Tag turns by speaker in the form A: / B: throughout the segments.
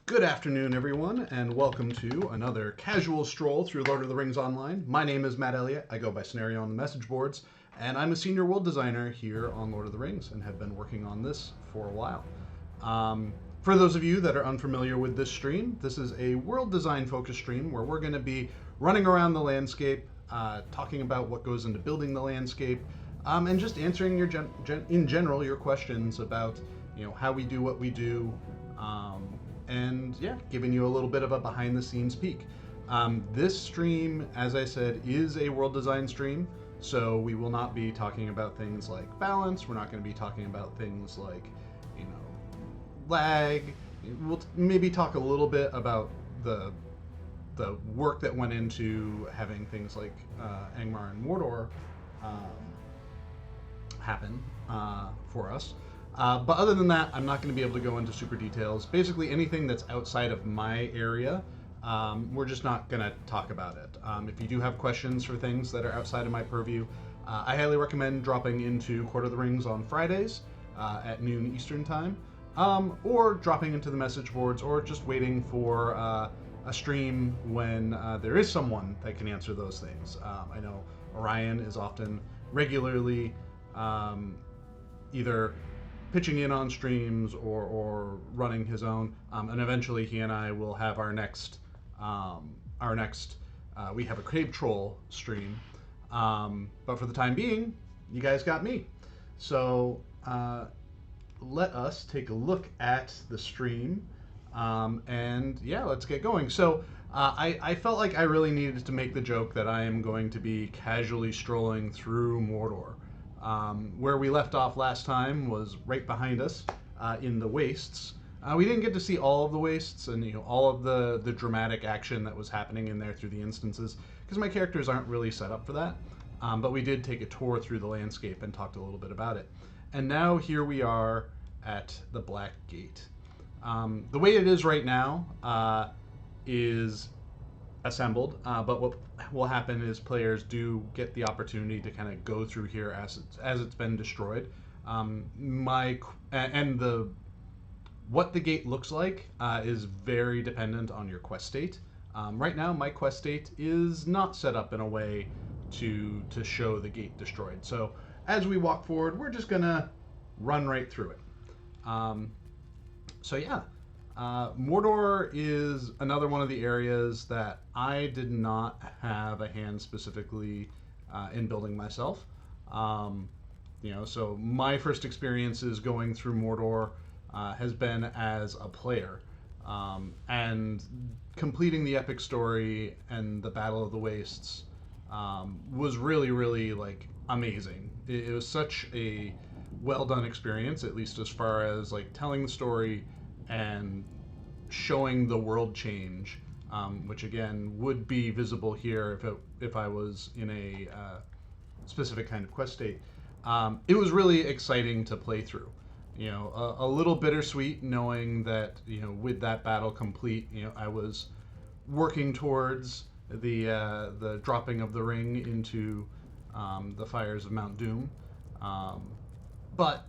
A: Good afternoon, everyone, and welcome to another Casual Stroll through Lord of the Rings Online. My name is Matt Elliott. I go by Scenario on the message boards, and I'm a senior world designer here on Lord of the Rings and have been working on this for a while. For those of you that are unfamiliar with this stream, this is a world design focused stream where we're going to be running around the landscape, talking about what goes into building the landscape, and just answering your in general your questions about how we do what we do. And yeah, giving you a little bit of a behind the scenes peek. This stream, as I said, is a world design stream, so we will not be talking about things like balance. We're not going to be talking about things like, lag. We'll maybe talk a little bit about the work that went into having things like Angmar and Mordor happen for us. But other than that, I'm not going to be able to go into super details. Basically, anything that's outside of my area, we're just not going to talk about it. If you do have questions for things that are outside of my purview, I highly recommend dropping into Court of the Rings on Fridays at noon Eastern Time, or dropping into the message boards, or just waiting for a stream when there is someone that can answer those things. I know Orion is often regularly either pitching in on streams or running his own, and eventually he and I will have our next we have a Cave Troll stream, but for the time being, you guys got me. So let us take a look at the stream, and yeah, let's get going. So I felt like I really needed to make the joke that I am going to be casually strolling through Mordor. Where we left off last time was right behind us in the wastes. We didn't get to see all of the wastes and all of the dramatic action that was happening in there through the instances, because my characters aren't really set up for that. But we did take a tour through the landscape and talked a little bit about it. And now here we are at the Black Gate. The way it is right now is assembled, but what will happen is players do get the opportunity to kind of go through here as it's been destroyed. What the gate looks like is very dependent on your quest state. Right now, my quest state is not set up in a way to show the gate destroyed. So as we walk forward, we're just gonna run right through it. Mordor is another one of the areas that I did not have a hand specifically in building myself. So my first experiences going through Mordor has been as a player, and completing the epic story and the Battle of the Wastes was really, really amazing. It was such a well done experience, at least as far as telling the story and showing the world change, which again would be visible here if I was in a specific kind of quest state. It was really exciting to play through. A little bittersweet knowing that with that battle complete, I was working towards the dropping of the ring into the fires of Mount Doom, but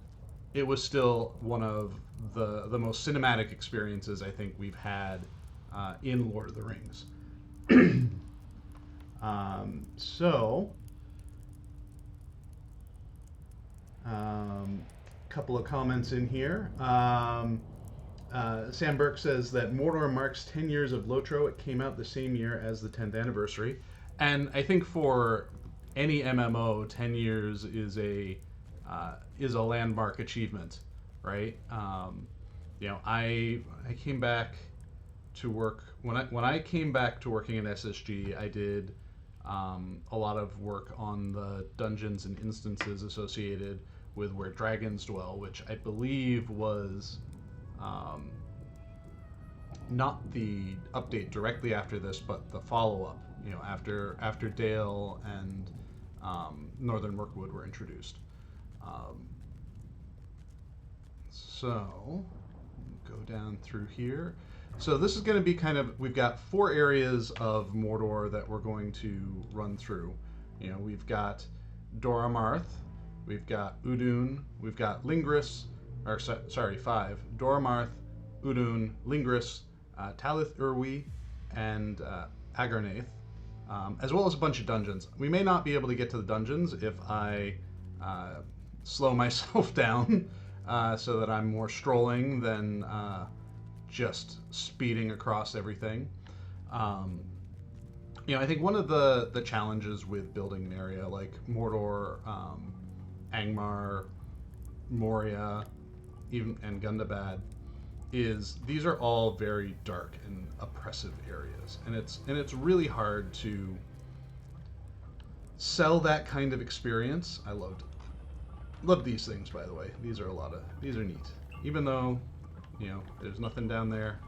A: it was still one of the most cinematic experiences I think we've had in Lord of the Rings. Couple of comments in here. Sam Burke says that Mordor marks 10 years of Lotro. It came out the same year as the 10th anniversary. And I think for any MMO, 10 years is a landmark achievement, right? I came back to work when I came back to working at SSG. I did a lot of work on the dungeons and instances associated with Where Dragons Dwell, which I believe was not the update directly after this, but the follow-up. After Dale and Northern Mirkwood were introduced. So go down through here. So this is going to be we've got 4 areas of Mordor that we're going to run through. We've got Dor Ammarth, we've got Udun, we've got Lingris, 5. Dor Ammarth, Udun, Lingris, Talith Urwi, and Agarnath, as well as a bunch of dungeons. We may not be able to get to the dungeons if I slow myself down so that I'm more strolling than just speeding across everything. I think one of the challenges with building an area like Mordor, Angmar, Moria, even and Gundabad is these are all very dark and oppressive areas, and it's really hard to sell that kind of experience. I love these things, by the way. These are neat. Even though, there's nothing down there,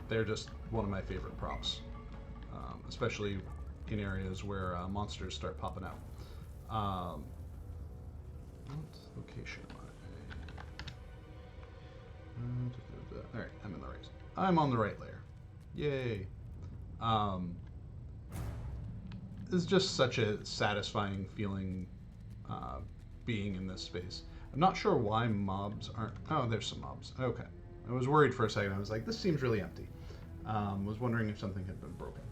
A: they're just one of my favorite props, especially in areas where monsters start popping out. What location am I? All right, I'm in the right. I'm on the right layer. Yay! It's just such a satisfying feeling being in this space. I'm not sure why mobs aren't. Oh, there's some mobs. Okay, I was worried for a second. I was like, this seems really empty. Was wondering if something had been broken.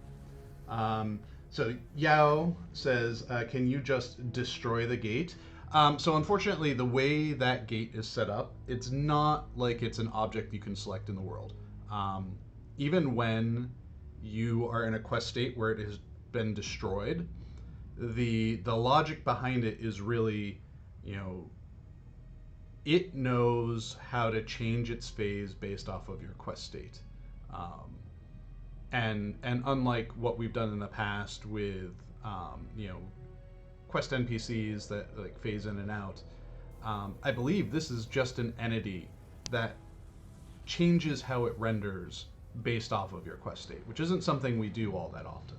A: So Yao says, can you just destroy the gate? So unfortunately, the way that gate is set up, it's not like it's an object you can select in the world. Even when you are in a quest state where it has been destroyed, the logic behind it is really, it knows how to change its phase based off of your quest state. And unlike what we've done in the past with quest NPCs that like phase in and out, I believe this is just an entity that changes how it renders based off of your quest state, which isn't something we do all that often.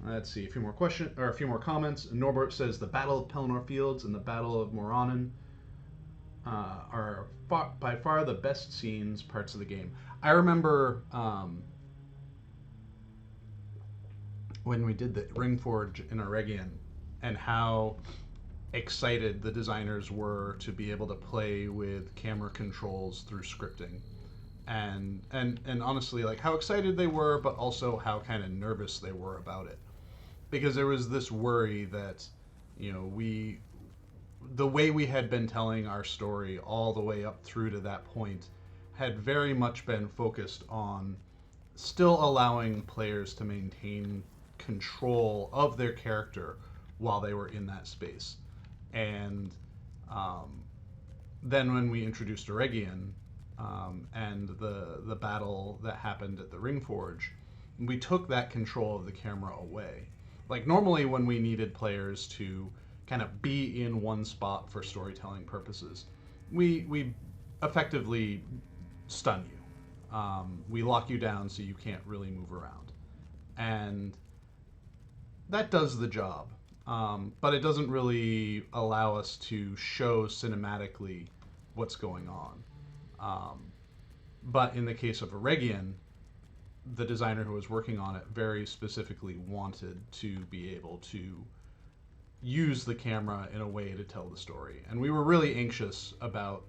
A: Let's see, a few more questions or a few more comments. Norbert says the Battle of Pelennor Fields and the Battle of Moranen are by far the best scenes parts of the game. I remember when we did the Ringforge in Eregion and how excited the designers were to be able to play with camera controls through scripting, and honestly, like how excited they were, but also how kind of nervous they were about it, because there was this worry that the way we had been telling our story all the way up through to that point had very much been focused on still allowing players to maintain control of their character while they were in that space. And then when we introduced Eregion and the battle that happened at the Ringforge, we took that control of the camera away. Like normally when we needed players to kind of be in one spot for storytelling purposes, we effectively stun you. We lock you down so you can't really move around. And that does the job. But it doesn't really allow us to show cinematically what's going on. But in the case of Eregion, the designer who was working on it very specifically wanted to be able to use the camera in a way to tell the story. And we were really anxious about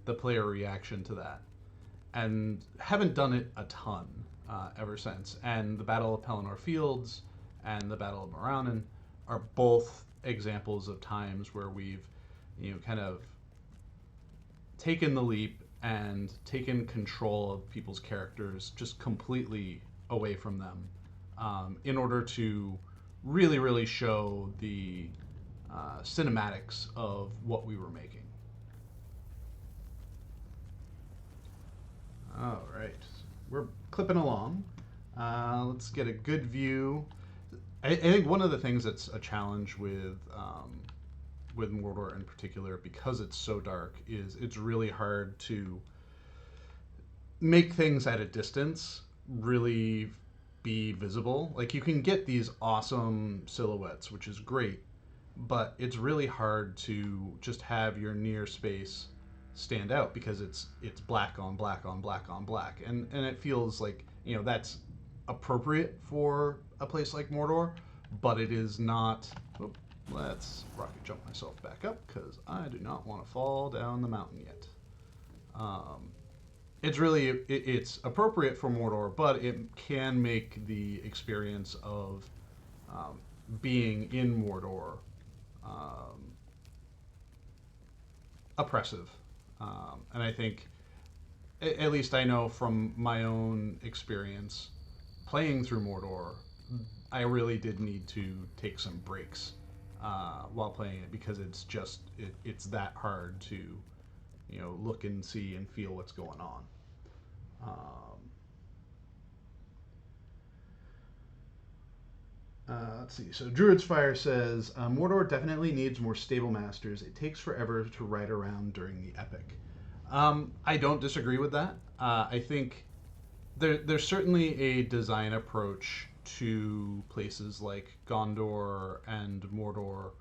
A: the player reaction to that. And haven't done it a ton ever since. And the Battle of Pelennor Fields and the Battle of Moranen are both examples of times where we've, kind of taken the leap and taken control of people's characters just completely away from them in order to really, really show the cinematics of what we were making. All right, we're clipping along. Let's get a good view. I think one of the things that's a challenge with Mordor in particular, because it's so dark, is it's really hard to make things at a distance really be visible. Like you can get these awesome silhouettes, which is great, but it's really hard to just have your near space stand out because it's black on black on black on black, and it feels like that's appropriate for a place like Mordor, but it is not. let's rocket jump myself back up because I do not want to fall down the mountain yet. Um, it's appropriate for Mordor, but it can make the experience of um, being in Mordor um, oppressive. And I think, at least I know from my own experience playing through Mordor, I really did need to take some breaks while playing it because it's that hard to look and see and feel what's going on. Um, let's see. So Druid's Fire says Mordor definitely needs more stable masters. It takes forever to ride around during the epic. I don't disagree with that. I think there's certainly a design approach to places like Gondor and Mordor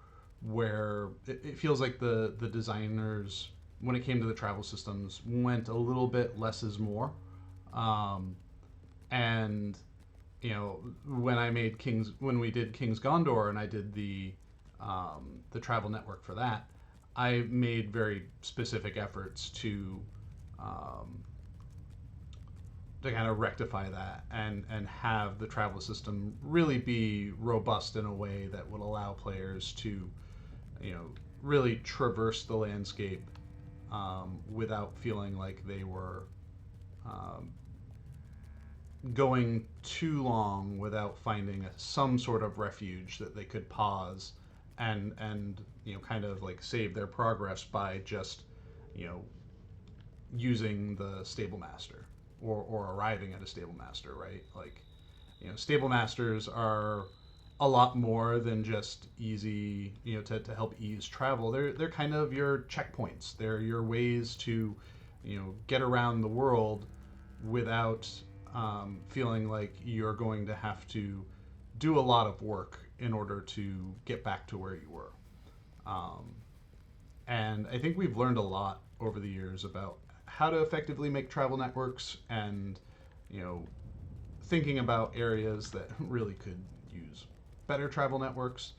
A: where it feels like the designers, when it came to the travel systems, went a little bit less is more. Um, and when we did King's Gondor and I did the travel network for that, I made very specific efforts um, to kind of rectify that and have the travel system really be robust in a way that would allow players to really traverse the landscape without feeling like they were um, going too long without finding some sort of refuge that they could pause and kind of like save their progress by just you know using the stable master or arriving at a stable master, right? Like stable masters are a lot more than just easy, to help ease travel. They're kind of your checkpoints. They're your ways to get around the world without feeling like you're going to have to do a lot of work in order to get back to where you were. Um, and I think we've learned a lot over the years about how to effectively make travel networks and, you know, thinking about areas that really could use better travel networks.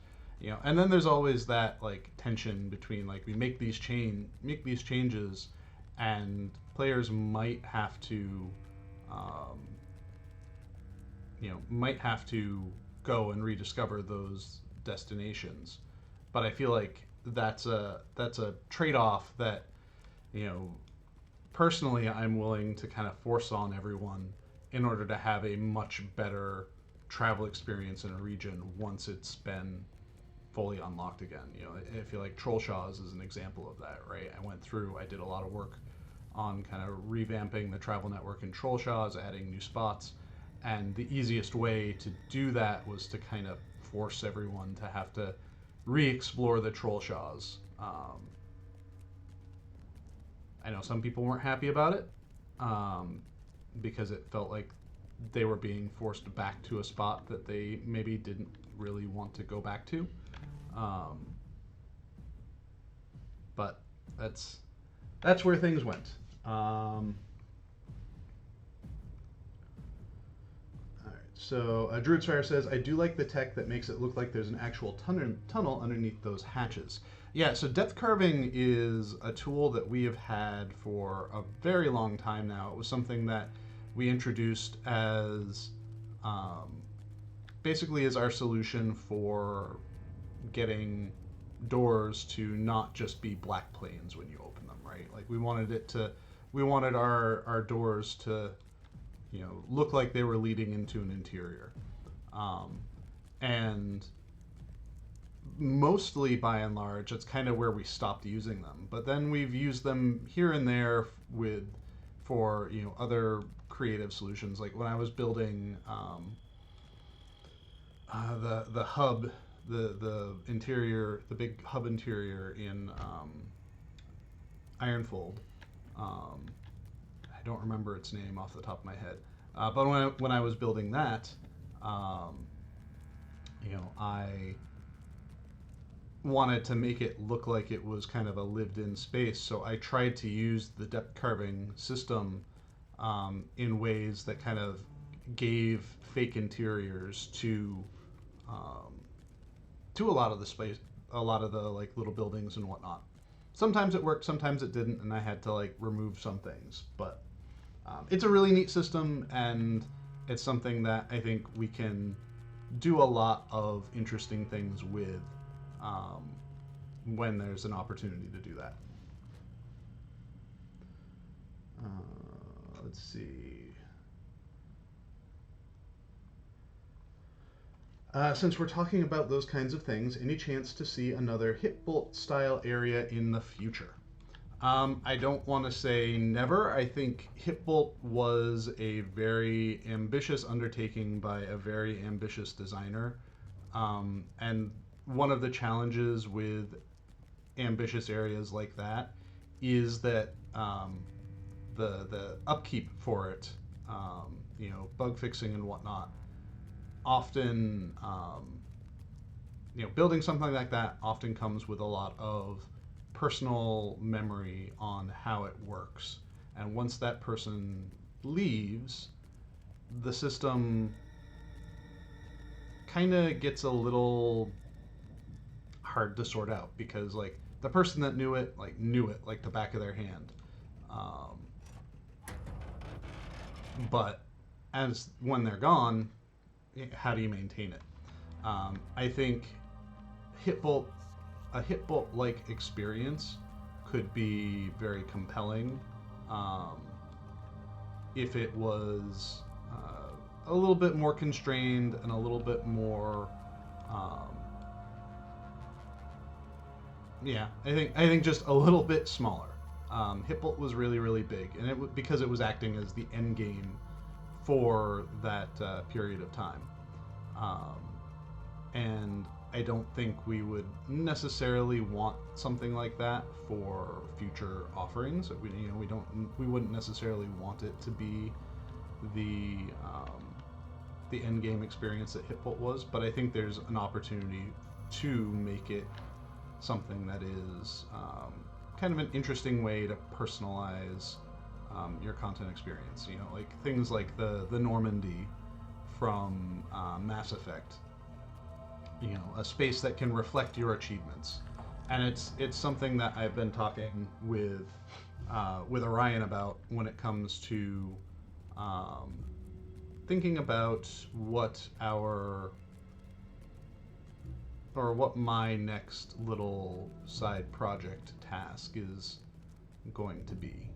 A: And then there's always that like tension between like we make these changes and players um, might have to go and rediscover those destinations. But I feel like that's a trade-off that you know personally I'm willing to kind of force on everyone in order to have a much better travel experience in a region once it's been fully unlocked again. I feel like Trollshaws is an example of that, right? I did a lot of work on kind of revamping the travel network in Trollshaws, adding new spots, and the easiest way to do that was to kind of force everyone to have to re-explore the Trollshaws. I know some people weren't happy about it because it felt like they were being forced back to a spot that they maybe didn't really want to go back to. But that's where things went. All right. So Druid's Fire says, I do like the tech that makes it look like there's an actual tunnel underneath those hatches. Yeah, so depth carving is a tool that we have had for a very long time now. It was something that we introduced as basically as our solution for getting doors to not just be black planes when you open them, right? Like we wanted our doors to look like they were leading into an interior. And mostly by and large, that's kind of where we stopped using them. But then we've used them here and there for other creative solutions. Like when I was building the hub, the interior, the big hub interior in Ironfold. I don't remember its name off the top of my head. But when I was building that, I wanted to make it look like it was kind of a lived-in space. So I tried to use the depth carving system in ways that kind of gave fake interiors to a lot of the a lot of the like little buildings and whatnot. Sometimes it worked, sometimes it didn't, and I had to like remove some things. But it's a really neat system, and it's something that I think we can do a lot of interesting things with um, when there's an opportunity to do that. Let's see. Since we're talking about those kinds of things, any chance to see another Hit Bolt style area in the future? I don't want to say never. I think Hit Bolt was a very ambitious undertaking by a very ambitious designer. And one of the challenges with ambitious areas like that is that the upkeep for it, bug fixing and whatnot, often building something like that often comes with a lot of personal memory on how it works. And once that person leaves, the system kind of gets a little hard to sort out because like the person that knew it like the back of their hand. Um, but as when they're gone, how do you maintain it? I think Hitbolt, a Hitbolt like experience could be very compelling um, if it was a little bit more constrained and a little bit more. Um, I think just a little bit smaller. Hitbolt was really big, and because it was acting as the end game for that period of time. Um, and I don't think we would necessarily want something like that for future offerings. We wouldn't necessarily want it to be the the end game experience that Hitbolt was, but I think there's an opportunity to make it something that is kind of an interesting way to personalize your content experience. Like things like the Normandy from Mass Effect. A space that can reflect your achievements, and it's something that I've been talking with Orion about when it comes to thinking about what what my next little side project task is going to be,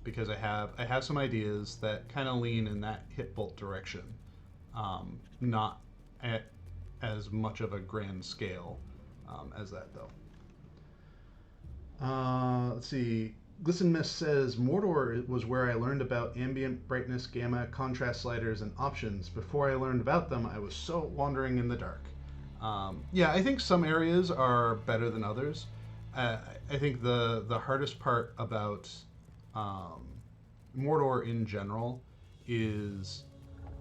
A: because I have some ideas that kind of lean in that Hitbolt direction, not at as much of a grand scale as that though. Let's see. Glisten Mist says Mordor was where I learned about ambient brightness, gamma, contrast sliders, and options. Before I learned about them, I was so wandering in the dark. Yeah, I think some areas are better than others. I think the hardest part about Mordor in general is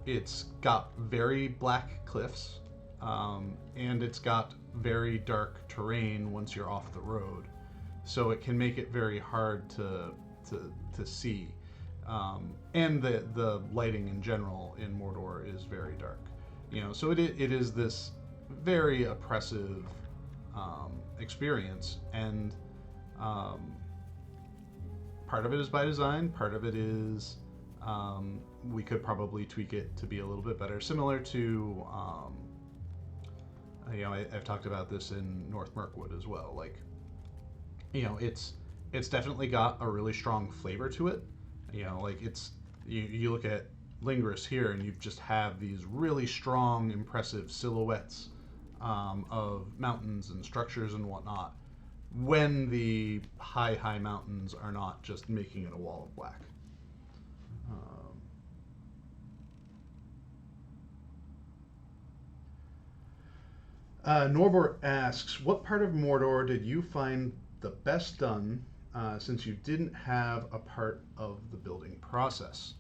A: it's got very black cliffs, and it's got very dark terrain once you're off the road. So it can make it very hard to see. And the lighting in general in Mordor is very dark. So it is this very oppressive experience, and part of it is by design, part of it is we could probably tweak it to be a little bit better, similar to I've talked about this in North Mirkwood as well. Like, it's definitely got a really strong flavor to it. Like you look at Lingris here, and you just have these really strong, impressive silhouettes of mountains and structures and whatnot, when the high mountains are not just making it a wall of black. Norbert asks, what part of Mordor did you find the best done, since you didn't have a part of the building process?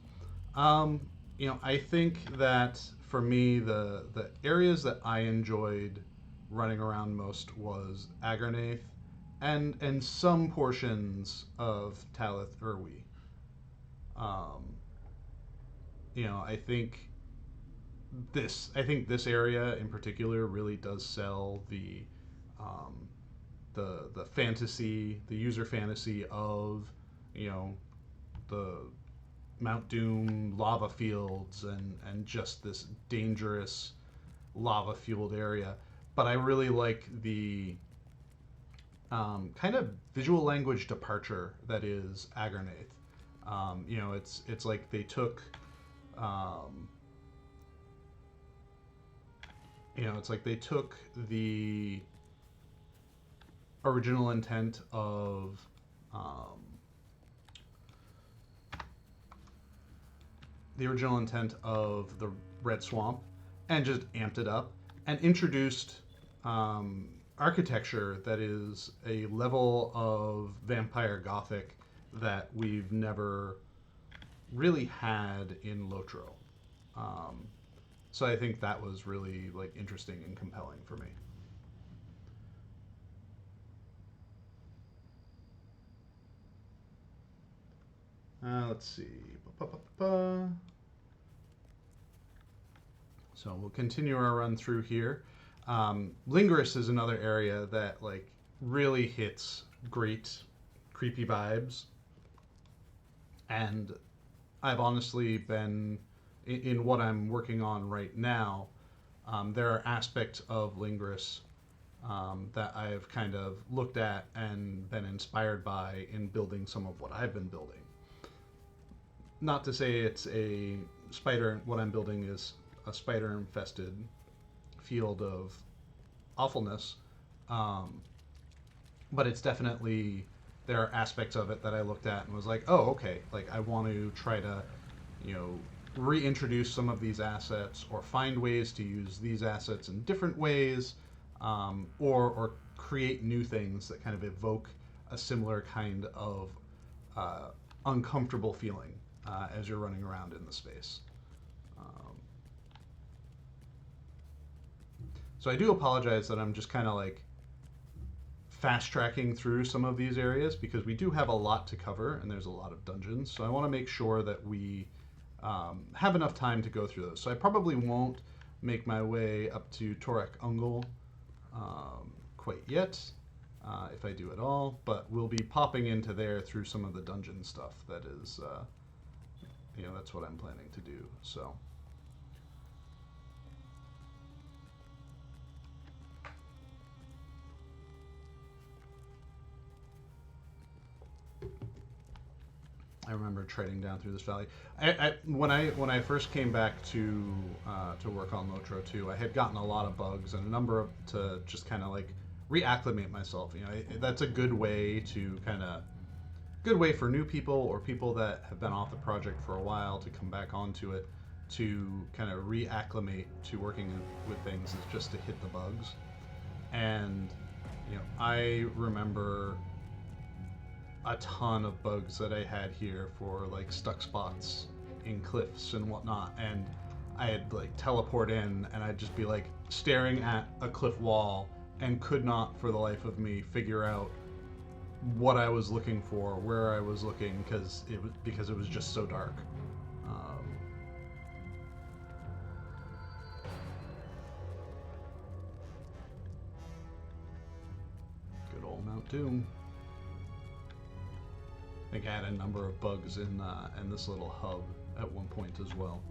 A: I think that for me, the areas that I enjoyed running around most was Agarnath and some portions of Talith Urwi. I think I think this area in particular really does sell um, the fantasy, the user fantasy of, you know, the Mount Doom lava fields and just this dangerous lava fueled area. But I really like the kind of visual language departure that is Agarnath. You know, it's like they took, um, you know, it's like they took original intent of um, the original intent of the Red Swamp and just amped it up and introduced architecture that is a level of vampire gothic that we've never really had in Lotro. Um, so I think that was really like interesting and compelling for me. Let's see. Ba-ba-ba-ba. So we'll continue our run through here. Lingris is another area that like really hits great creepy vibes, and I've honestly been in what I'm working on right now. There are aspects of Lingris that I've kind of looked at and been inspired by in building some of what I've been building. Not to say it's a spider. What I'm building is a spider-infested field of awfulness, um, but it's definitely there are aspects of it that I looked at and was like, oh, okay, like I want to try to, you know, reintroduce some of these assets or find ways to use these assets in different ways, or create new things that kind of evoke a similar kind of uncomfortable feeling as you're running around in the space. So I do apologize that I'm just kind of like fast tracking through some of these areas because we do have a lot to cover and there's a lot of dungeons. So I want to make sure that we have enough time to go through those. So I probably won't make my way up to Torek Ungol quite yet, if I do at all, but we'll be popping into there through some of the dungeon stuff that is, you know, that's what I'm planning to do. So. I remember treading down through this valley. When I first came back to work on Lotro 2, I had gotten a lot of bugs and a number of to just kind of like reacclimate myself. You know, that's a good way to good way for new people or people that have been off the project for a while to come back onto it to kind of reacclimate to working with things is just to hit the bugs. And you know, I remember a ton of bugs that I had here for like stuck spots in cliffs and whatnot, and I'd like teleport in and I'd just be like staring at a cliff wall and could not for the life of me figure out what I was looking for, where I was looking, because it was just so dark. Good old Mount Doom. I think I had a number of bugs in this little hub at one point as well.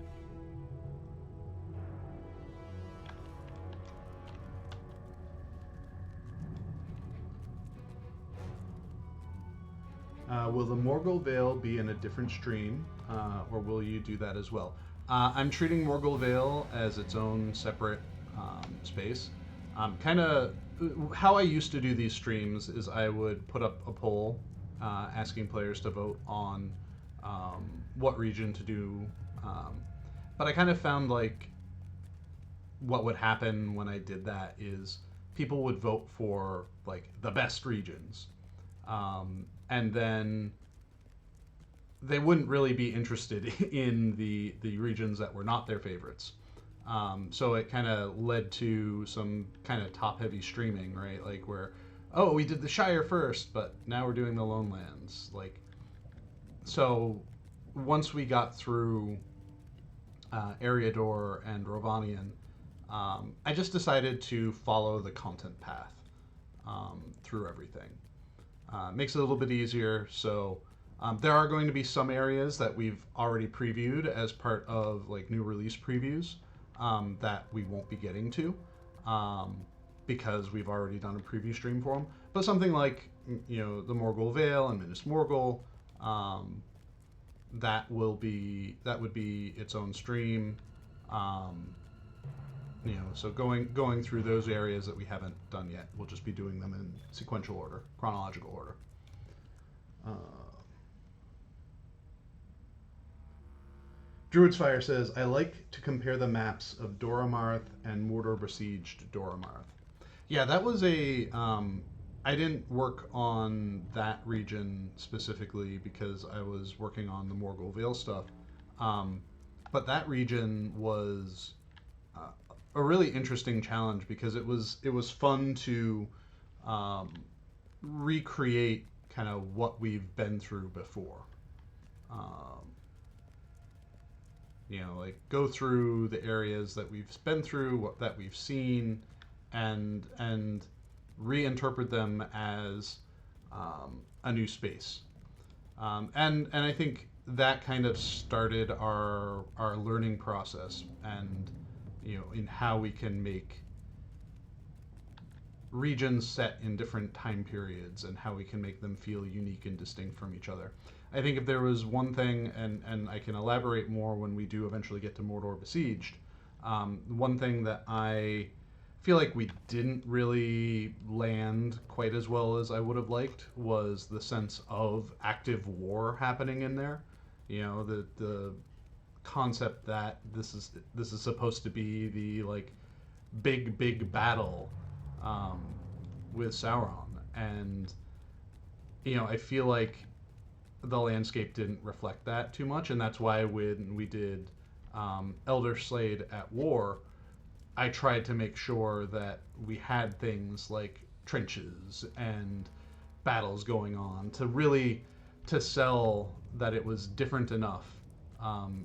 A: Will the Morgul Vale be in a different stream, or will you do that as well? I'm treating Morgul Vale as its own separate space. Kind of how I used to do these streams is I would put up a poll asking players to vote on what region to do. But I kind of found like what would happen when I did that is people would vote for like the best regions. And then they wouldn't really be interested in the regions that were not their favorites. So it kind of led to some kind of top-heavy streaming, right? Like where, oh, we did the Shire first, but now we're doing the Lone Lands. Like, so once we got through Eriador and Rovanian, I just decided to follow the content path through everything. Makes it a little bit easier. So there are going to be some areas that we've already previewed as part of like new release previews that we won't be getting to um, because we've already done a preview stream for them. But something like the Morgul Vale and Minas Morgul, um, that would be its own stream. Um, so going through those areas that we haven't done yet, we'll just be doing them in sequential order, chronological order. Uh, Druid's Fire says, I like to compare the maps of Doramarth and Mordor besieged Doramarth. Yeah, that was I didn't work on that region specifically because I was working on the Morgul Vale stuff. Um, but that region was uh, a really interesting challenge because it was fun to um, recreate kind of what we've been through before. Um, like go through the areas that we've been through, that we've seen, and reinterpret them as a new space. And I think that kind of started our learning process, and in how we can make regions set in different time periods and how we can make them feel unique and distinct from each other. I think if there was one thing, and I can elaborate more when we do eventually get to Mordor Besieged, one thing that I feel like we didn't really land quite as well as I would have liked was the sense of active war happening in there. The concept that this is supposed to be the like big battle um, with Sauron, and I feel like the landscape didn't reflect that too much, and that's why when we did Elder Slade at War, I tried to make sure that we had things like trenches and battles going on to sell that it was different enough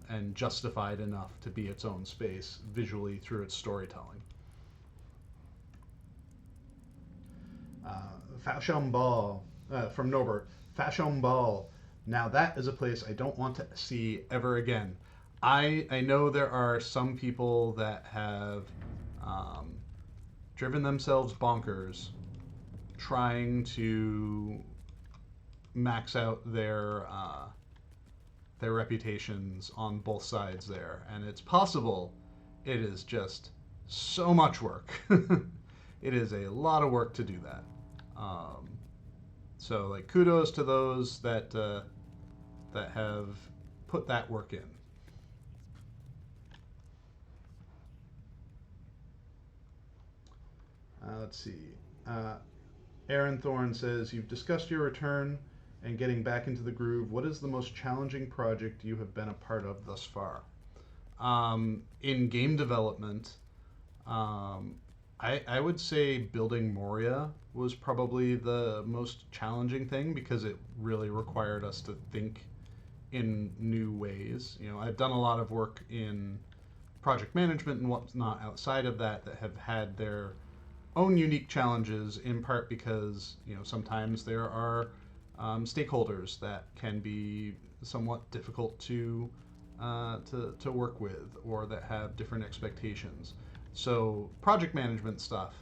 A: and justified enough to be its own space visually through its storytelling. Fashion Ball from Norbert. Fashion Ball. Now that is a place I don't want to see ever again. I know there are some people that have um, driven themselves bonkers trying to max out their reputations on both sides there, and it's possible. It is just so much work. It is a lot of work to do that. Um, so, like, kudos to those that have put that work in. Let's see. Aaron Thorne says, you've discussed your return and getting back into the groove. What is the most challenging project you have been a part of thus far? In game development, um, I would say building Moria was probably the most challenging thing because it really required us to think in new ways. I've done a lot of work in project management and whatnot outside of that have had their own unique challenges, in part because sometimes there are stakeholders that can be somewhat difficult to work with, or that have different expectations. So project management stuff,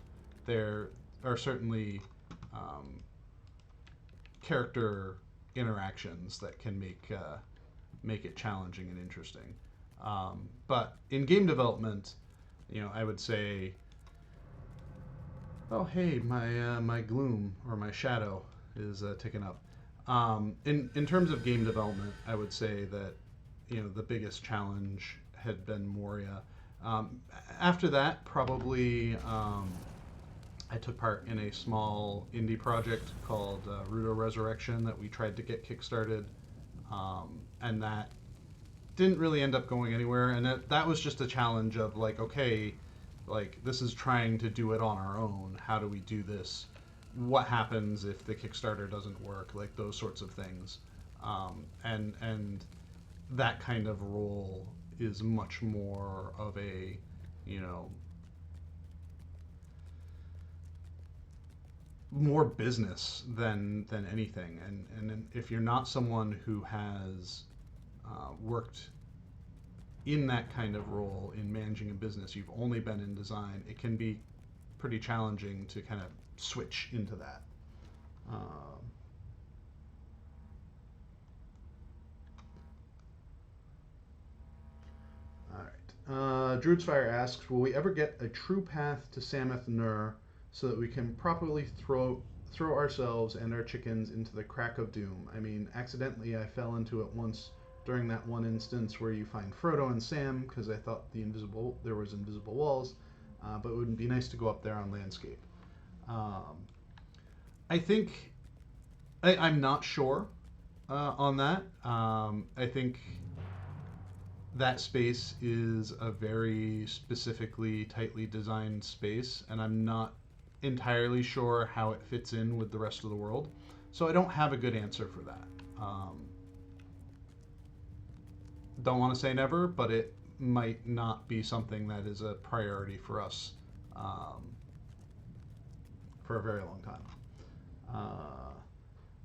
A: there are certainly character interactions that can make it challenging and interesting. But in game development, I would say, oh hey, my gloom or my shadow is ticking up. In terms of game development, I would say that the biggest challenge had been Moria. After that, probably I took part in a small indie project called Rudo Resurrection that we tried to get kickstarted, and that didn't really end up going anywhere. And that was just a challenge of like, okay, like this is trying to do it on our own. How do we do this? What happens if the Kickstarter doesn't work? Like those sorts of things, and that kind of role is much more of a, you know, more business than anything. And if you're not someone who has worked in that kind of role in managing a business, you've only been in design, it can be pretty challenging to kind of switch into that. All right. Druid's Fire asks, will we ever get a true path to Sameth Nur so that we can properly throw ourselves and our chickens into the crack of doom? I mean, accidentally I fell into it once during that one instance where you find Frodo and Sam because I thought there was invisible walls, but it would be nice to go up there on landscape. I think I'm not sure on that. I think that space is a very specifically, tightly designed space, and I'm not entirely sure how it fits in with the rest of the world. So I don't have a good answer for that. Don't want to say never, but it might not be something that is a priority for us for a very long time.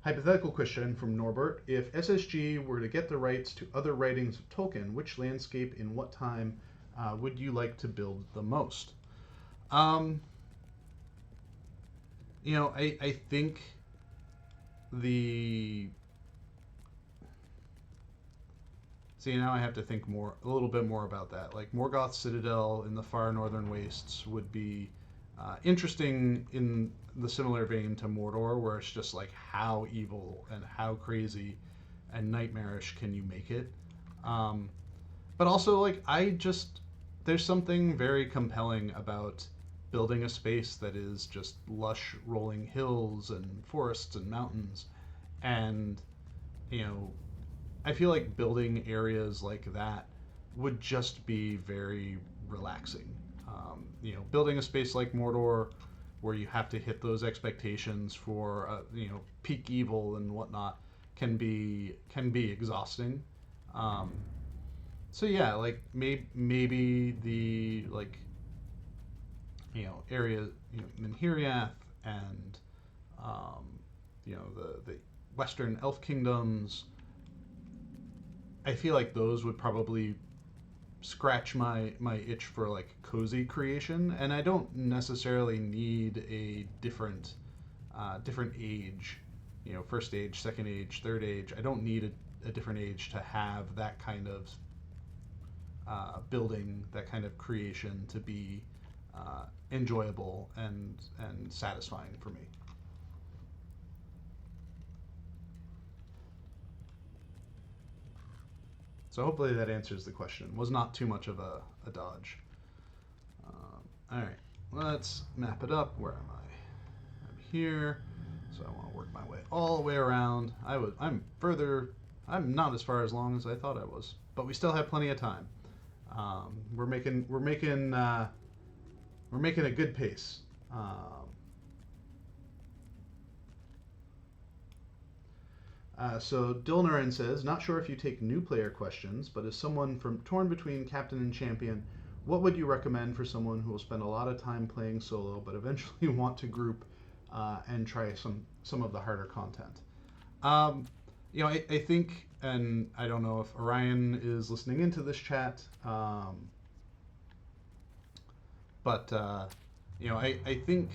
A: Hypothetical question from Norbert. If SSG were to get the rights to other writings of Tolkien, which landscape in what time would you like to build the most? I think the... See, now I have to think a little bit more about that. Like Morgoth Citadel in the far northern wastes would be interesting in the similar vein to Mordor, where it's just like how evil and how crazy and nightmarish can you make it. But also, like, there's something very compelling about building a space that is just lush rolling hills and forests and mountains. And, I feel like building areas like that would just be very relaxing. Building a space like Mordor, where you have to hit those expectations for peak evil and whatnot, can be exhausting. So yeah, like maybe the area, Minhiriath and the Western Elf Kingdoms. I feel like those would probably scratch my itch for like cozy creation, and I don't necessarily need a different age, first age, second age, third age. I don't need a different age to have that kind of building, that kind of creation to be enjoyable and satisfying for me. So hopefully that answers the question. Was not too much of a dodge. All right, let's map it up. Where am I? I'm here. So I want to work my way all the way around. I'm not as far as long as I thought I was, but we still have plenty of time. We're making a good pace. So Dilnarin says, not sure if you take new player questions, but as someone torn between captain and champion, what would you recommend for someone who will spend a lot of time playing solo, but eventually want to group and try some of the harder content? I think, and I don't know if Orion is listening into this chat, but I think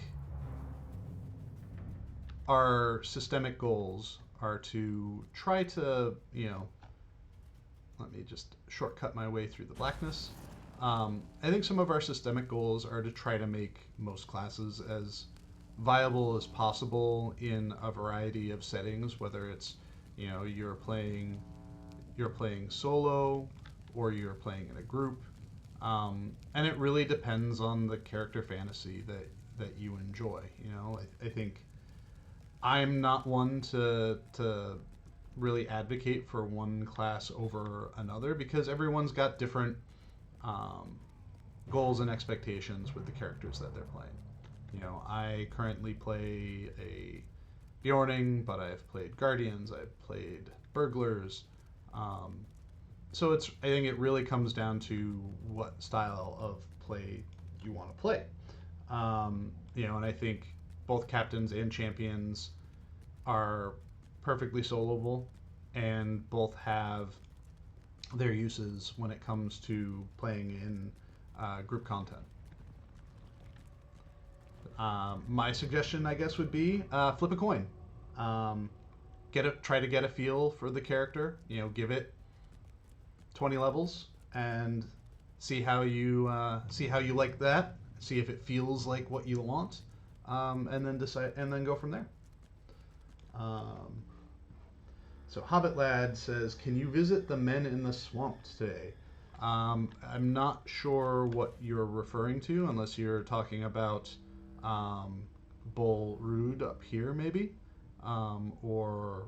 A: our systemic goals are to try to, let me just shortcut my way through the blackness. I think some of our systemic goals are to try to make most classes as viable as possible in a variety of settings, whether it's, you're playing solo or you're playing in a group. And it really depends on the character fantasy that you enjoy. I think I'm not one to really advocate for one class over another because everyone's got different goals and expectations with the characters that they're playing. I currently play a Bjorning, but I've played Guardians, I've played Burglars. So I think it really comes down to what style of play you want to play. And I think both captains and champions are perfectly soloable, and both have their uses when it comes to playing in group content. My suggestion, I guess, would be flip a coin. Um, try to get a feel for the character. Give it 20 levels and see how you like that. See if it feels like what you want, and then decide, and then go from there. Um, so Hobbit Lad says, "Can you visit the men in the swamp today?" I'm not sure what you're referring to, unless you're talking about um, Bull Rude up here, maybe, or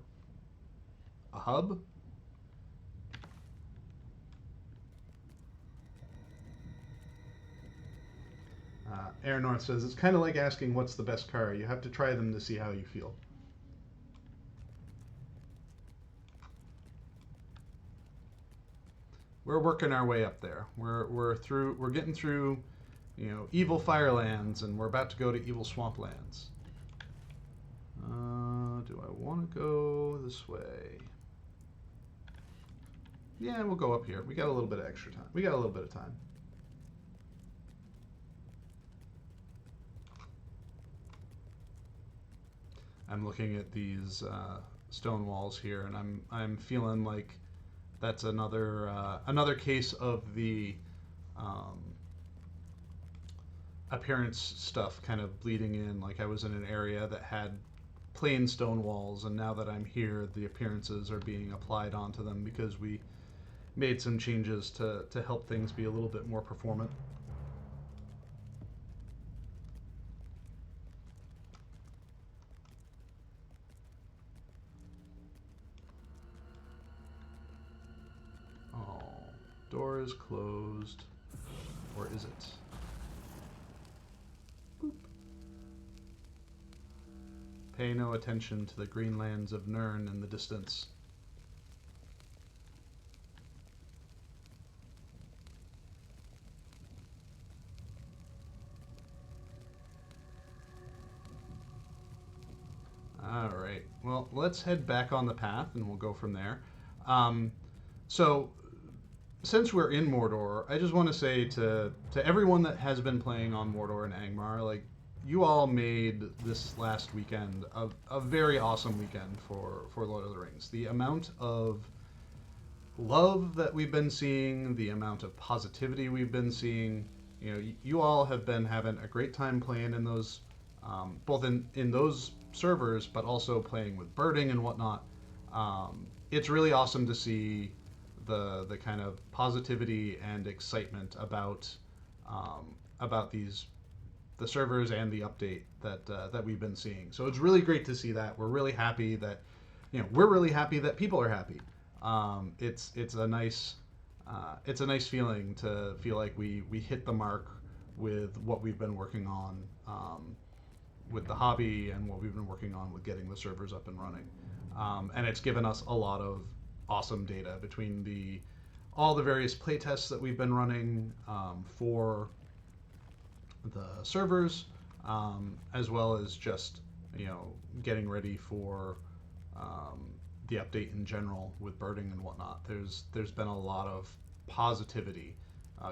A: a hub. Aaron North says, "It's kind of like asking what's the best car. You have to try them to see how you feel." We're working our way up there. We're getting through, evil Firelands, and we're about to go to evil Swamplands. Do I want to go this way? Yeah, we'll go up here. We got a little bit of extra time. We got a little bit of time. I'm looking at these stone walls here, and I'm feeling like that's another case of the um, appearance stuff kind of bleeding in. Like I was in an area that had plain stone walls, and now that I'm here, the appearances are being applied onto them because we made some changes to help things be a little bit more performant. Oh, door is closed. Or is it? Boop. Pay no attention to the green lands of Nirn in the distance. All right. Well, let's head back on the path, and we'll go from there. Um, so, since we're in Mordor, I just want to say to everyone that has been playing on Mordor and Angmar, like, you all made this last weekend a very awesome weekend for Lord of the Rings. The amount of love that we've been seeing, the amount of positivity we've been seeing, you all have been having a great time playing in those, both in those servers, but also playing with birding and whatnot. It's really awesome to see the kind of positivity and excitement about the servers and the update that we've been seeing. So it's really great to see that. We're really happy that people are happy. It's a nice feeling to feel like we hit the mark with what we've been working on, with the hobby, and what we've been working on with getting the servers up and running. And it's given us a lot of awesome data between all the various playtests that we've been running for the servers, as well as just getting ready for the update in general with birding and whatnot. There's been a lot of positivity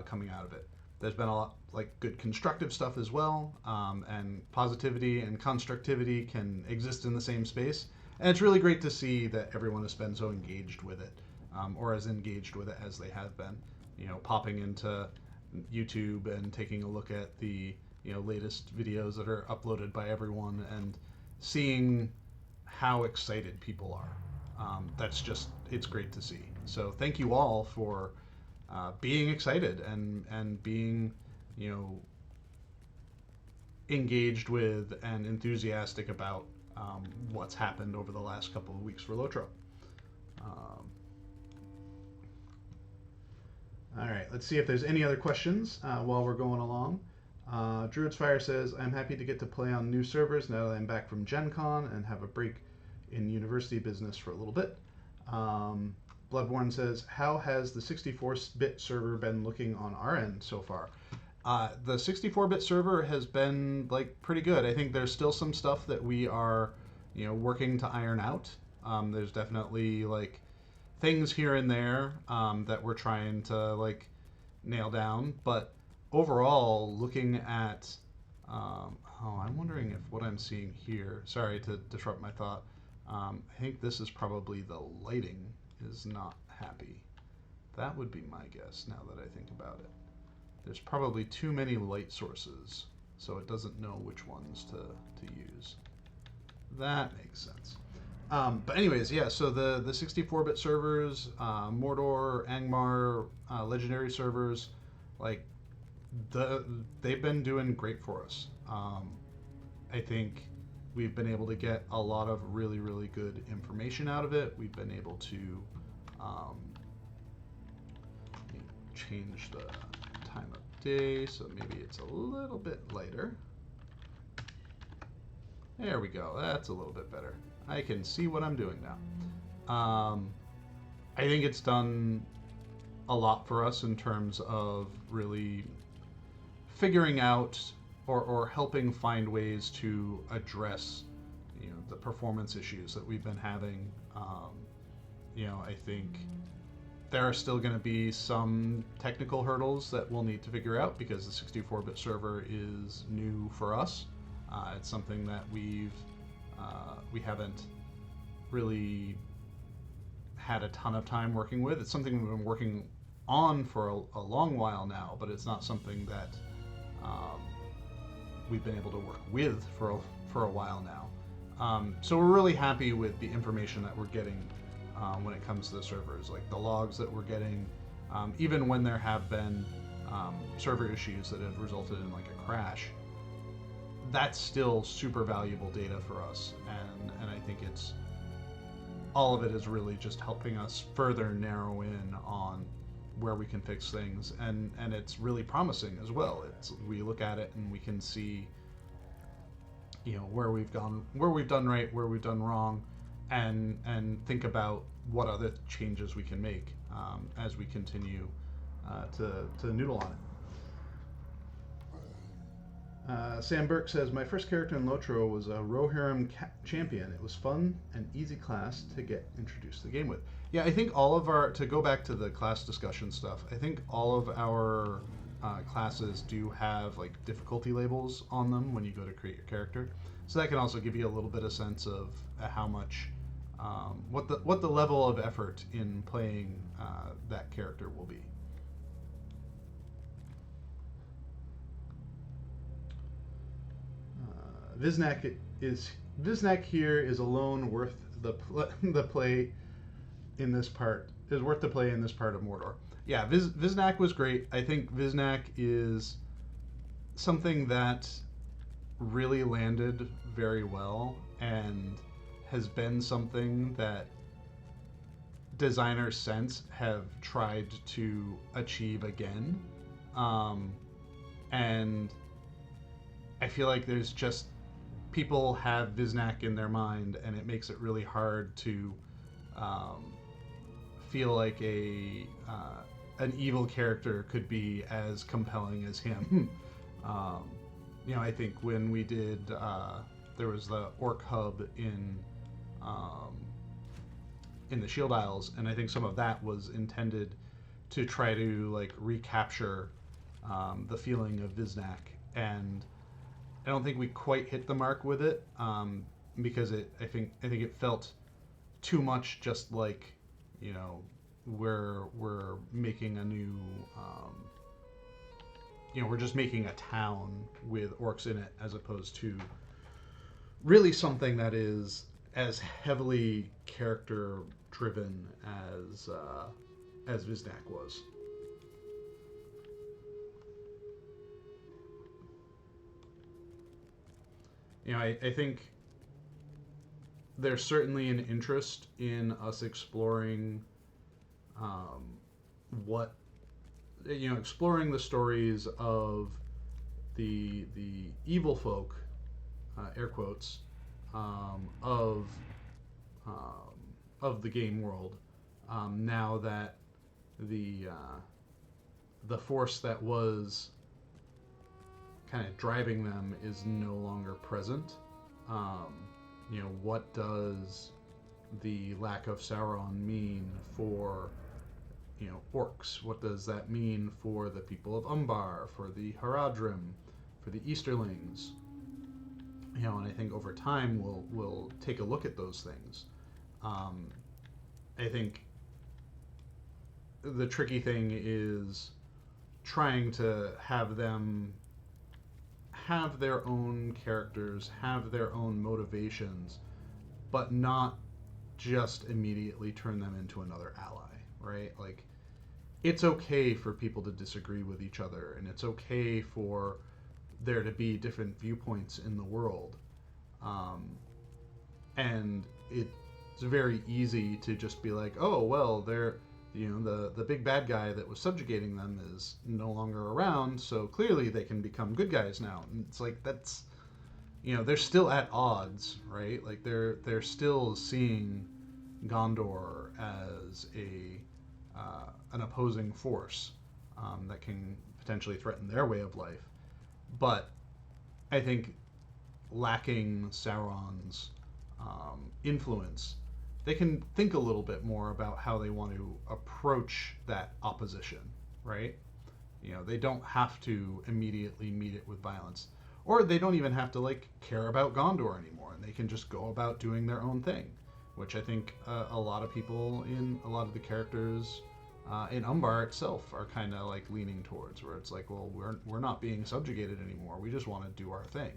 A: coming out of it. There's been a lot like good constructive stuff as well, and positivity and constructivity can exist in the same space. And it's really great to see that everyone has been so engaged with it, or as engaged with it as they have been. Popping into YouTube and taking a look at the latest videos that are uploaded by everyone, and seeing how excited people are. It's great to see. So thank you all for being excited and being engaged with and enthusiastic about what's happened over the last couple of weeks for Lotro. All right, let's see if there's any other questions while we're going along. Druid's Fire says, "I'm happy to get to play on new servers now that I'm back from Gen Con and have a break in university business for a little bit." Bloodborne says, "How has the 64-bit server been looking on our end so far?" The 64-bit server has been like pretty good. I think there's still some stuff that we are, working to iron out. There's definitely like things here and there that we're trying to like nail down. But overall, looking at, I'm wondering if what I'm seeing here. Sorry to disrupt my thought. I think this is probably the lighting is not happy. That would be my guess now that I think about it. There's probably too many light sources, so it doesn't know which ones to use. That makes sense. But anyways, yeah, so the 64-bit servers, Mordor, Angmar, legendary servers, like they've been doing great for us. I think we've been able to get a lot of really, really good information out of it. We've been able to change the time of day so maybe it's a little bit lighter. There we go. That's a little bit better. I can see what I'm doing now. I think it's done a lot for us in terms of really figuring out or helping find ways to address the performance issues that we've been having. I think there are still going to be some technical hurdles that we'll need to figure out because the 64-bit server is new for us. It's something that we haven't really had a ton of time working with. It's something we've been working on for a long while now, but it's not something that we've been able to work with for a while now. So we're really happy with the information that we're getting when it comes to the servers, like the logs that we're getting, even when there have been server issues that have resulted in like a crash. That's still super valuable data for us, and I think it's all of it is really just helping us further narrow in on where we can fix things, and it's really promising as well. We look at it and we can see where we've done right, where we've done wrong, and think about what other changes we can make as we continue to noodle on it. Sam Burke says, "My first character in Lotro was a Rohirrim champion. It was fun and easy class to get introduced to the game with." Yeah, I think all of to go back to the class discussion stuff, I think all of our classes do have like difficulty labels on them when you go to create your character. So that can also give you a little bit of sense of how much, what the level of effort in playing that character will be. Viznak here is alone worth the play in this part is worth the play in this part of Mordor. Yeah, Viznak was great. I think Viznak is something that really landed very well and has been something that designers since have tried to achieve again. And I feel like there's just people have Viznak in their mind, and it makes it really hard to feel like an evil character could be as compelling as him. I think when we did, there was the Orc Hub in the Shield Isles, and I think some of that was intended to try to like recapture the feeling of Viznak, and I don't think we quite hit the mark with it because I think it felt too much just like we're making a new we're just making a town with orcs in it as opposed to really something that is as heavily character driven as Viznak was. I think there's certainly an interest in us exploring exploring the stories of the evil folk, air quotes, of the game world, now that the force that was kind of driving them is no longer present. What does the lack of Sauron mean for orcs? What does that mean for the people of Umbar, for the Haradrim, for the Easterlings? And I think over time we'll take a look at those things. I think the tricky thing is trying to have them have their own characters, have their own motivations, but not just immediately turn them into another ally, right? Like, it's okay for people to disagree with each other, and it's okay for there to be different viewpoints in the world. And it's very easy to just be like, oh, well, they're, the big bad guy that was subjugating them is no longer around, so clearly they can become good guys now. And it's like, that's, they're still at odds, right? Like, they're still seeing Gondor as an opposing force that can potentially threaten their way of life. But I think lacking Sauron's influence, they can think a little bit more about how they want to approach that opposition, right? They don't have to immediately meet it with violence, or they don't even have to care about Gondor anymore, and they can just go about doing their own thing, which I think a lot of people in a lot of the characters in Umbar itself are kind of leaning towards, where it's like, well, we're not being subjugated anymore. We just want to do our thing.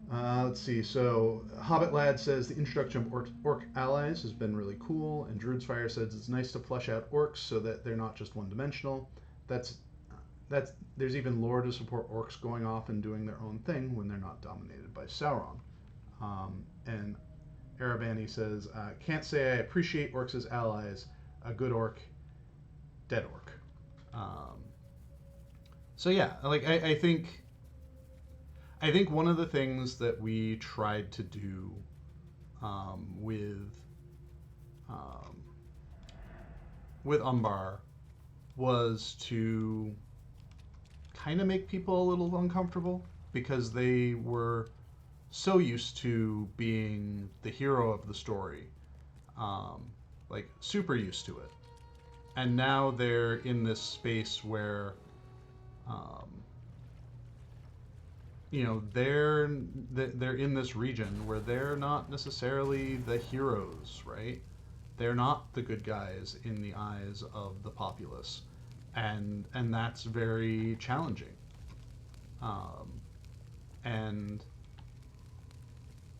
A: Let's see. So Hobbit Lad says the introduction of orc allies has been really cool, and Druid's Fire says it's nice to flesh out orcs so that they're not just one-dimensional. That's there's even lore to support orcs going off and doing their own thing when they're not dominated by Sauron. And Arabani says, can't say I appreciate orcs as allies. A good orc, dead orc. So yeah, I think one of the things that we tried to do with Umbar was to kind of make people a little uncomfortable, because they were so used to being the hero of the story, super used to it, and now they're in this space where they're in this region where they're not necessarily the heroes, right? They're not the good guys in the eyes of the populace, and that's very challenging. And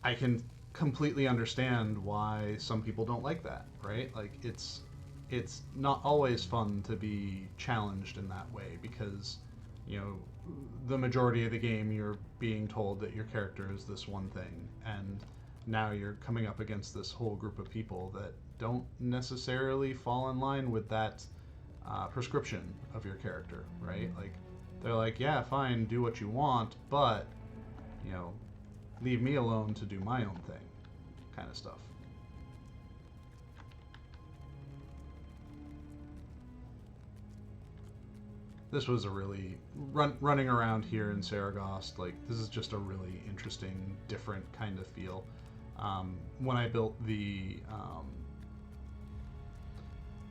A: I can completely understand why some people don't like that, right? It's not always fun to be challenged in that way, because the majority of the game you're being told that your character is this one thing, and now you're coming up against this whole group of people that don't necessarily fall in line with that prescription of your character, right? They're like, yeah, fine, do what you want, but leave me alone to do my own thing, kind of stuff. This was a really running around here in Saragost. This is just a really interesting, different kind of feel. When I built the,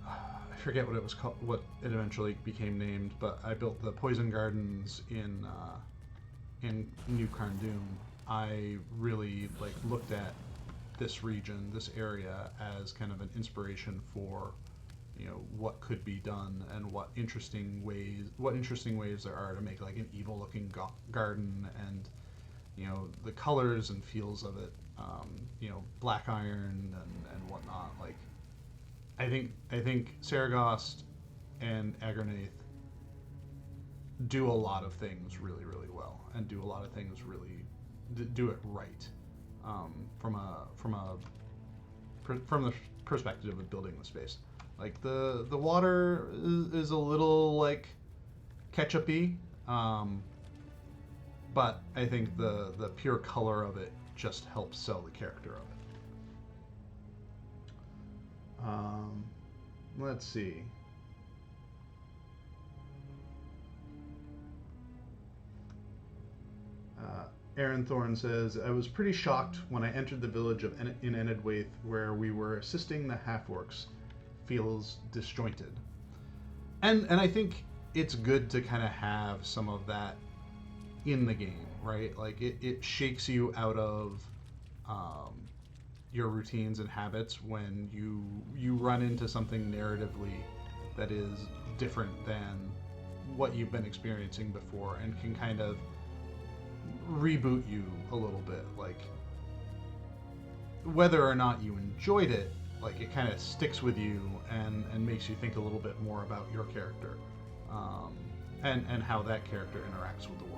A: I forget what it was called, what it eventually became named, but I built the Poison Gardens in New Carndum. I really looked at this region, this area, as kind of an inspiration for what could be done, and what interesting ways there are to make an evil looking garden, and the colors and feels of it, black iron and whatnot. I think Saragost and Agraneith do a lot of things really, really well, and do a lot of things really do it right, from the perspective of building the space. The water is a little ketchup-y, but I think the pure color of it just helps sell the character of it. Let's see. Aaron Thorne says, I was pretty shocked when I entered the village in Enedwaith where we were assisting the half-orcs. Feels disjointed. And I think it's good to kind of have some of that in the game, right? Like, it shakes you out of your routines and habits when you run into something narratively that is different than what you've been experiencing before, and can kind of reboot you a little bit. Like, whether or not you enjoyed it, like, it kind of sticks with you and makes you think a little bit more about your character, and how that character interacts with the world.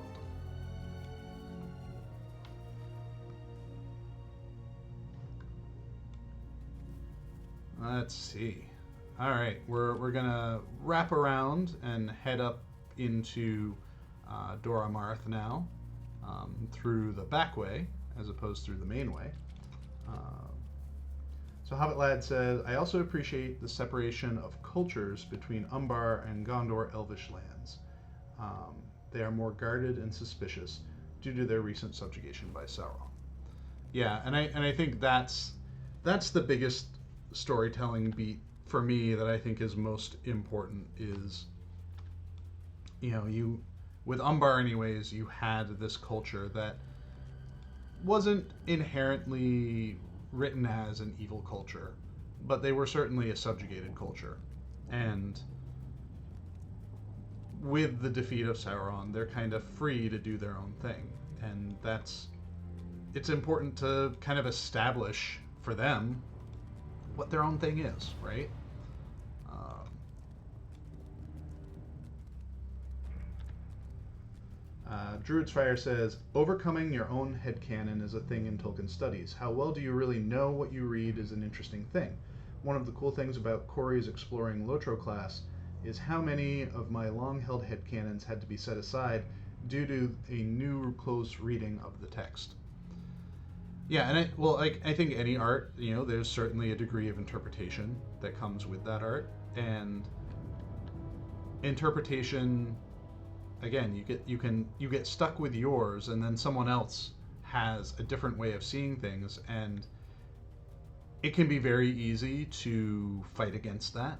A: Let's see. All right, we're gonna wrap around and head up into Dora Marth now, through the back way as opposed through the main way. So Hobbit Lad says, I also appreciate the separation of cultures between Umbar and Gondor Elvish lands. They are more guarded and suspicious due to their recent subjugation by Sauron. Yeah, and I think that's the biggest storytelling beat for me that I think is most important. Is, you with Umbar anyways, you had this culture that wasn't inherently written as an evil culture, but they were certainly a subjugated culture. And with the defeat of Sauron, they're kind of free to do their own thing. And it's important to kind of establish for them what their own thing is, right? Druid's Fire says, overcoming your own headcanon is a thing in Tolkien studies. How well do you really know what you read is an interesting thing. One of the cool things about Corey's exploring Lotro class is how many of my long-held headcanons had to be set aside due to a new close reading of the text. Yeah, and I think any art, there's certainly a degree of interpretation that comes with that art, and interpretation, again, you get stuck with yours, and then someone else has a different way of seeing things, and it can be very easy to fight against that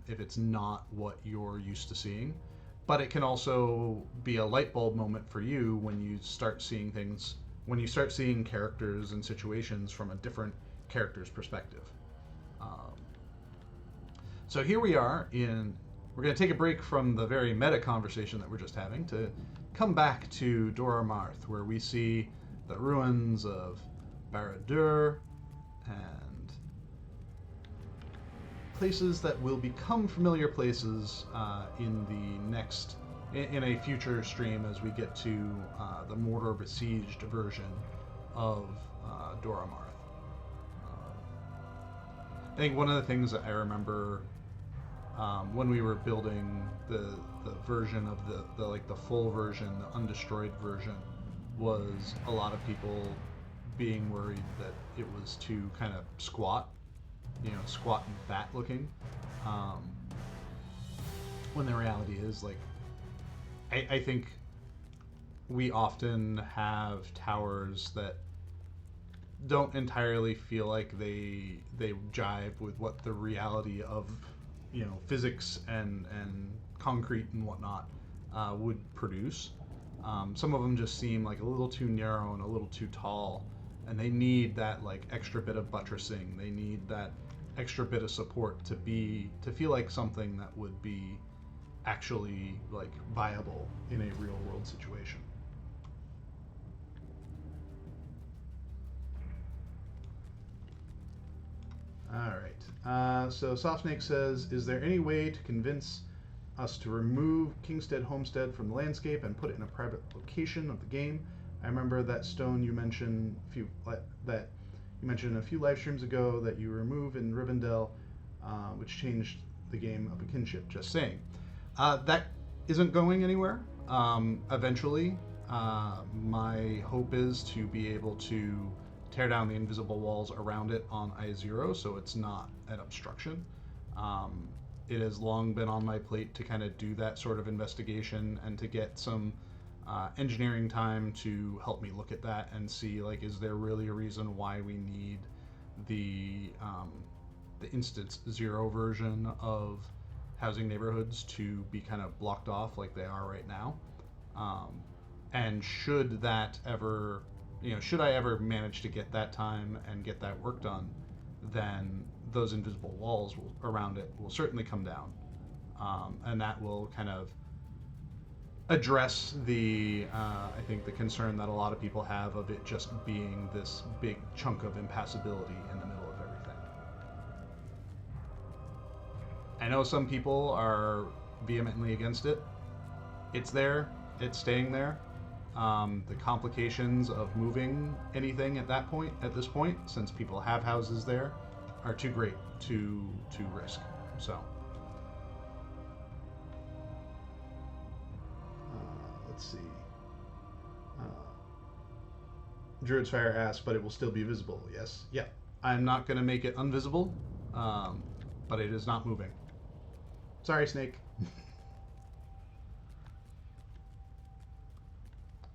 A: if it's not what you're used to seeing. But it can also be a light bulb moment for you when you start seeing things, when you start seeing characters and situations from a different character's perspective. So here we are we're going to take a break from the very meta conversation that we're just having to come back to Dora Marth, where we see the ruins of Barad-dûr and places that will become familiar places in a future stream as we get to the Mordor besieged version of Dora Marth. I think one of the things that I remember when we were building the version of the full version, the undestroyed version, was a lot of people being worried that it was too kind of squat and fat looking, when the reality is, like, I think we often have towers that don't entirely feel like they jive with what the reality of physics and concrete and whatnot would produce. Some of them just seem like a little too narrow and a little too tall, and they need that like extra bit of buttressing. They need that extra bit of support to feel like something that would be actually like viable in a real world situation. All right. So Softsnake says, is there any way to convince us to remove Kingstead Homestead from the landscape and put it in a private location of the game? I remember that stone you mentioned a few live streams ago that you remove in Rivendell, which changed the game of a kinship. Just saying. That isn't going anywhere. Eventually, My hope is to be able to tear down the invisible walls around it on I0 so it's not an obstruction. Um, it has long been on my plate to kind of do that sort of investigation and to get some engineering time to help me look at that and see, like, is there really a reason why we need the instance zero version of housing neighborhoods to be kind of blocked off like they are right now? Um, and should that ever, should I ever manage to get that time and get that work done, then those invisible walls around it will certainly come down. And that will kind of address I think, the concern that a lot of people have of it just being this big chunk of impassability in the middle of everything. I know some people are vehemently against it. It's there, it's staying there. The complications of moving anything at this point, since people have houses there, are too great to risk. So, let's see. Druid's Fire asks, but it will still be visible. Yes, yeah. I'm not going to make it invisible, but it is not moving. Sorry, Snake.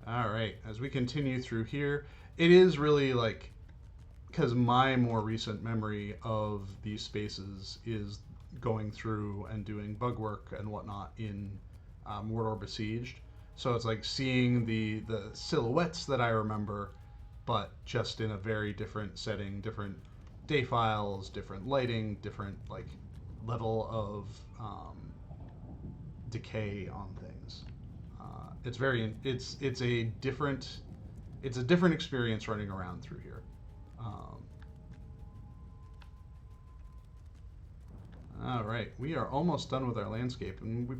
A: All right, as we continue through here, it is really like, because my more recent memory of these spaces is going through and doing bug work and whatnot in Mordor Besieged. So it's like seeing the silhouettes that I remember, but just in a very different setting, different day files, different lighting, different like level of decay on things. It's a different experience running around through here. All right, we are almost done with our landscape, and we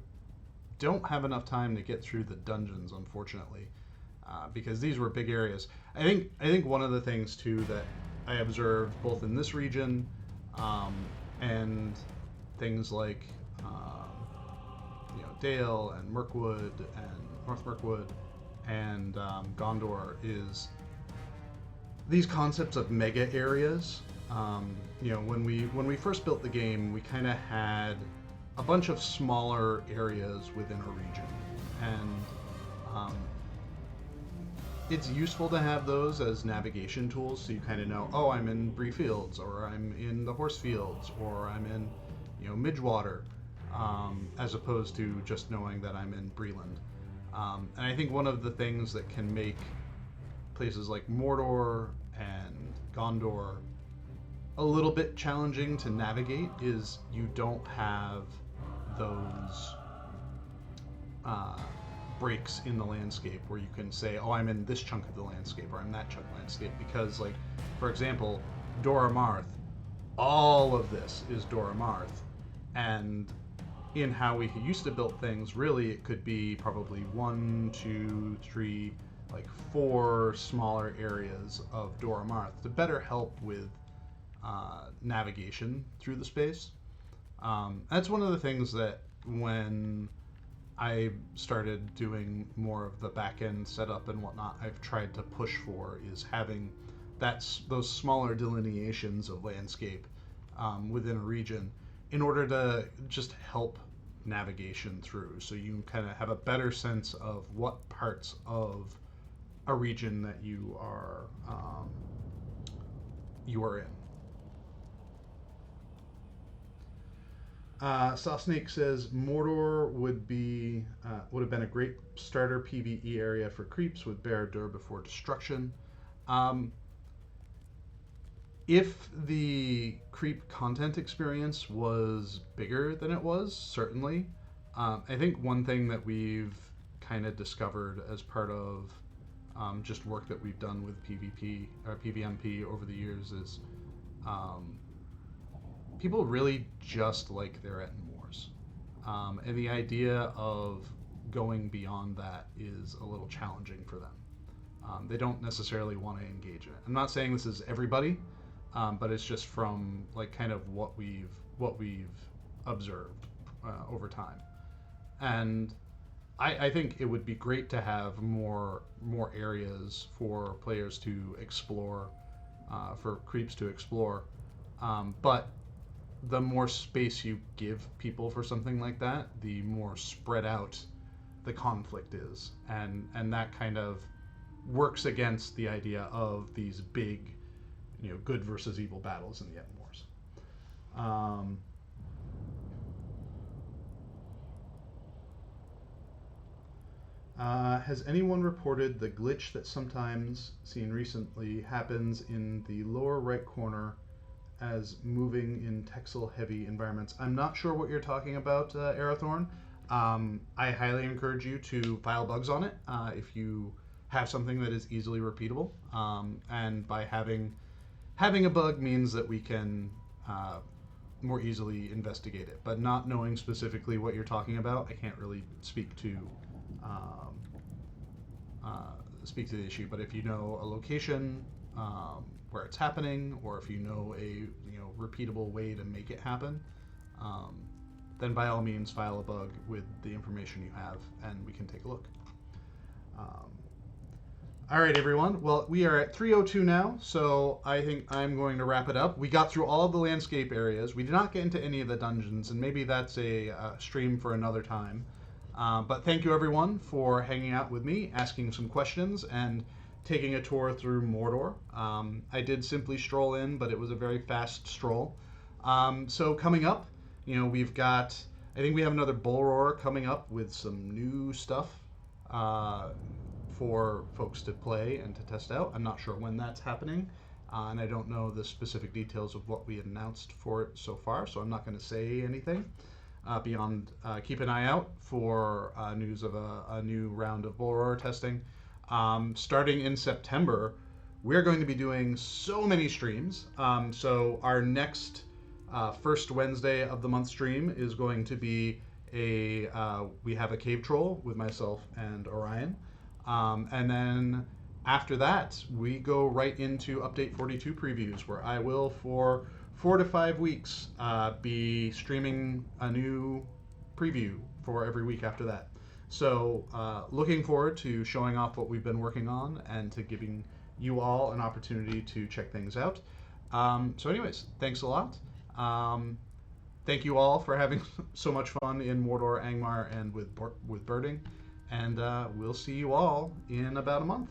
A: don't have enough time to get through the dungeons, unfortunately, because these were big areas. I think one of the things too that I observed both in this region and things like Dale and Mirkwood and North Mirkwood and Gondor is these concepts of mega areas. When we first built the game, we kind of had a bunch of smaller areas within a region, and it's useful to have those as navigation tools, so you kind of know, oh, I'm in Bree Fields, or I'm in the Horse Fields, or I'm in Midgewater, as opposed to just knowing that I'm in Breland. And I think one of the things that can make places like Mordor and Gondor a little bit challenging to navigate is you don't have those breaks in the landscape where you can say, oh, I'm in this chunk of the landscape or I'm that chunk of the landscape, because, like, for example, Dora Marth, all of this is Dora Marth, and in how we used to build things, really it could be probably 1, 2, 3, like 4 smaller areas of Dora Marth to better help with navigation through the space. That's one of the things that when I started doing more of the back-end setup and whatnot, I've tried to push for, is having those smaller delineations of landscape within a region in order to just help navigation through, so you kind of have a better sense of what parts of a region that you are in. Saw Snake says Mordor would have been a great starter PvE area for creeps with Barad-dûr before destruction. If the creep content experience was bigger than it was, certainly. I think one thing that we've kind of discovered as part of just work that we've done with PvP or PvMP over the years is people really just like their Etten Wars. And the idea of going beyond that is a little challenging for them. They don't necessarily want to engage in it. I'm not saying this is everybody, but it's just from like kind of what we've observed over time. And I think it would be great to have more areas for players to explore, for creeps to explore. But the more space you give people for something like that, the more spread out the conflict is, and that kind of works against the idea of these big, good versus evil battles in the End Wars. Um, has anyone reported the glitch that sometimes seen recently happens in the lower right corner as moving in texel heavy environments? I'm not sure what you're talking about, Arathorn. I highly encourage you to file bugs on it if you have something that is easily repeatable. And by having a bug means that we can more easily investigate it. But not knowing specifically what you're talking about, I can't really um, speak to the issue. But if you know a location where it's happening, or if you know a repeatable way to make it happen, um, then by all means file a bug with the information you have, and we can take a look. Um, all right, everyone. Well, we are at 3:02 now, so I think I'm going to wrap it up. We got through all of the landscape areas. We did not get into any of the dungeons, and maybe that's a stream for another time. But thank you, everyone, for hanging out with me, asking some questions, and taking a tour through Mordor. I did simply stroll in, but it was a very fast stroll. So coming up, we've got, I think we have another Bull Roar coming up with some new stuff for folks to play and to test out. I'm not sure when that's happening, and I don't know the specific details of what we announced for it so far, so I'm not going to say anything beyond keep an eye out for news of a new round of Bull Roar testing. Starting in September, we're going to be doing so many streams. So our next first Wednesday of the month stream is going to be we have a cave troll with myself and Orion. And then after that, we go right into Update 42 previews, where I will, for 4 to 5 weeks, be streaming a new preview for every week after that. So looking forward to showing off what we've been working on and to giving you all an opportunity to check things out. So anyways, thanks a lot. Thank you all for having so much fun in Mordor, Angmar, and with birding. And we'll see you all in about a month.